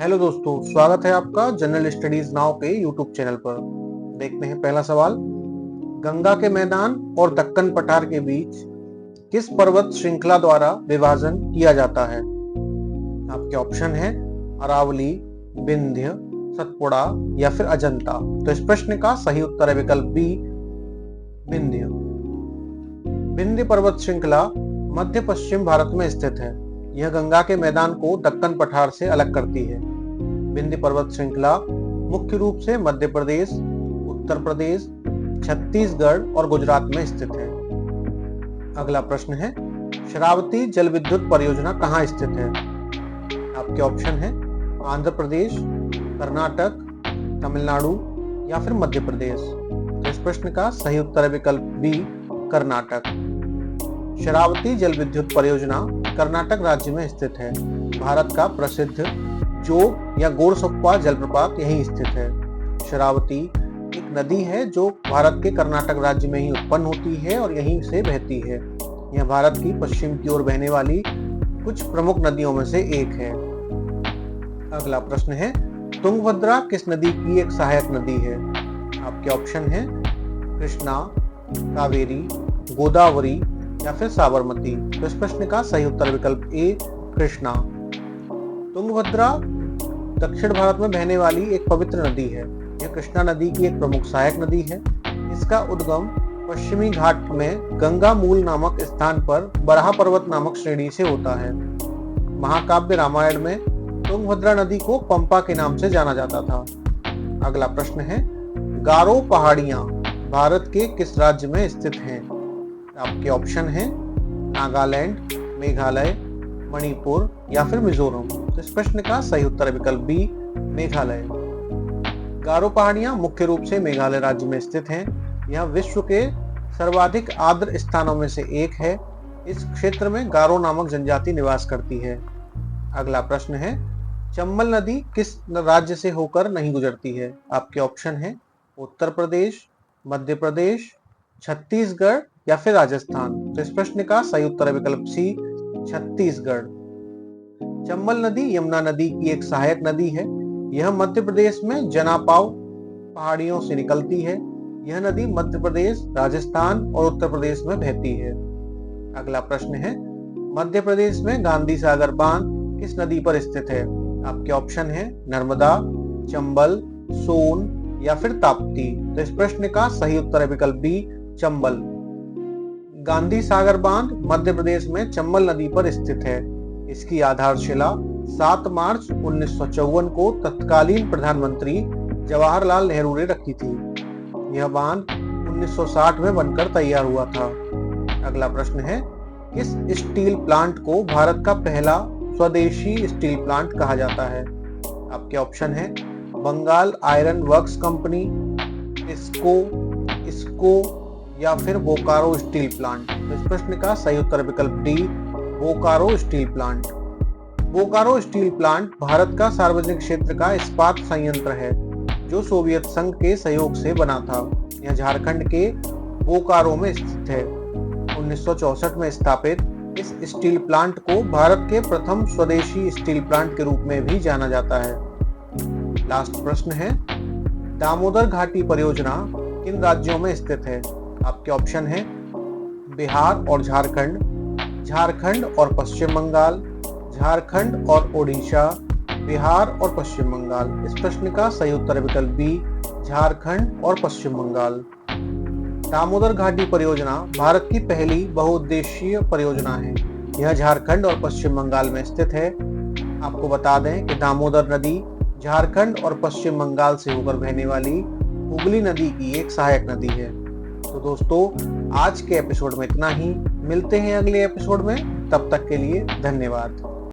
Hello दोस्तों, स्वागत है आपका जनरल स्टडीज नाउ के यूट्यूब चैनल पर। देखते हैं पहला सवाल। गंगा के मैदान और दक्कन पठार के बीच किस पर्वत श्रृंखला द्वारा विभाजन किया जाता है? आपके ऑप्शन है अरावली, विंध्य, सतपुड़ा या फिर अजंता। तो इस प्रश्न का सही उत्तर है विकल्प बी, विंध्य। विंध्य पर्वत श्रृंखला मध्य पश्चिम भारत में स्थित है। यह गंगा के मैदान को दक्कन पठार से अलग करती है। विंध्य पर्वत श्रृंखला मुख्य रूप से मध्य प्रदेश, उत्तर प्रदेश, छत्तीसगढ़ और गुजरात में स्थित है। अगला प्रश्न है, शरावती जल विद्युत परियोजना कहाँ स्थित है? आपके ऑप्शन है आंध्र प्रदेश, कर्नाटक, तमिलनाडु या फिर मध्य प्रदेश। तो इस प्रश्न का सही उत्तर है विकल्प बी, कर्नाटक। शरावती जल विद्युत परियोजना कर्नाटक राज्य में स्थित है। भारत का प्रसिद्ध जोग या गोरसप्पा जलप्रपात यहीं स्थित है। शरावती एक नदी है जो भारत के कर्नाटक राज्य में ही उत्पन्न होती है और यहीं से बहती है। यह भारत की पश्चिम की ओर बहने वाली कुछ प्रमुख नदियों में से एक है। अगला प्रश्न है, तुंगभद्रा किस नदी की एक सहायक नदी है? आपके ऑप्शन है कृष्णा, कावेरी, गोदावरी या फिर साबरमती। तो इस प्रश्न का सही उत्तर विकल्प ए, कृष्णा। तुंगभद्रा दक्षिण भारत में बहने वाली एक पवित्र नदी है। यह कृष्णा नदी की एक प्रमुख सहायक नदी है। इसका उद्गम पश्चिमी घाट में गंगा मूल नामक स्थान पर बराह पर्वत नामक श्रेणी से होता है। महाकाव्य रामायण में तुंगभद्रा नदी को पंपा के नाम से जाना जाता था। अगला प्रश्न है, गारो पहाड़ियां भारत के किस राज्य में स्थित हैं? आपके ऑप्शन है नागालैंड, मेघालय, मणिपुर या फिर मिजोरम। तो इस प्रश्न का सही उत्तर है विकल्प बी, मेघालय। गारो पहाड़ियां मुख्य रूप से मेघालय राज्य में स्थित हैं। यह विश्व के सर्वाधिक आर्द्र स्थानों में से एक है। इस क्षेत्र में गारो नामक जनजाति निवास करती है। अगला प्रश्न है, चंबल नदी किस राज्य से होकर नहीं गुजरती है? आपके ऑप्शन है उत्तर प्रदेश, मध्य प्रदेश, छत्तीसगढ़ या फिर राजस्थान। तो इस प्रश्न का सही उत्तर है विकल्प सी, छत्तीसगढ़। चंबल नदी यमुना नदी की एक सहायक नदी है। यह मध्य प्रदेश में जनापाव पहाड़ियों से निकलती है। यह नदी मध्य प्रदेश, राजस्थान और उत्तर प्रदेश में बहती है। अगला प्रश्न है, मध्य प्रदेश में गांधी सागर बांध किस नदी पर स्थित है? आपके ऑप्शन है नर्मदा, चंबल, सोन या फिर ताप्ती। तो इस प्रश्न का सही उत्तर है विकल्प बी, चंबल। गांधी सागर बांध मध्य प्रदेश में चंबल नदी पर स्थित है। इसकी आधारशिला 7 मार्च 1954 को तत्कालीन प्रधानमंत्री जवाहरलाल नेहरू ने रखी थी। यह बांध 1960 में बनकर तैयार हुआ था। अगला प्रश्न है, किस स्टील प्लांट को भारत का पहला स्वदेशी स्टील प्लांट कहा जाता है? आपके ऑप्शन है बंगाल आयरन वर्क्स कंपनी, इसको या फिर बोकारो स्टील प्लांट। तो इस प्रश्न का सही उत्तर विकल्प D, Bokaro steel plant. Bokaro steel plant Bharat का सार्वजनिक क्षेत्र का इस्पात संयंत्र है जो सोवियत संघ के सहयोग से बना था। यह झारखंड के बोकारो में स्थित है। 1964 में स्थापित इस स्टील प्लांट को भारत के प्रथम स्वदेशी स्टील प्लांट के रूप में भी जाना जाता है। लास्ट प्रश्न है, दामोदर घाटी परियोजना किन राज्यों में स्थित है? आपके ऑप्शन है बिहार और झारखंड, झारखंड और पश्चिम बंगाल, झारखंड और ओडिशा, बिहार और पश्चिम बंगाल। इस प्रश्न का सही उत्तर है विकल्प बी, झारखंड और पश्चिम बंगाल। दामोदर घाटी परियोजना भारत की पहली बहुउद्देशीय परियोजना है। यह झारखंड और पश्चिम बंगाल में स्थित है। आपको बता दें कि दामोदर नदी झारखंड और पश्चिम बंगाल से होकर बहने वाली हुगली नदी की एक सहायक नदी है। तो दोस्तों, आज के एपिसोड में इतना ही। मिलते हैं अगले एपिसोड में, तब तक के लिए धन्यवाद।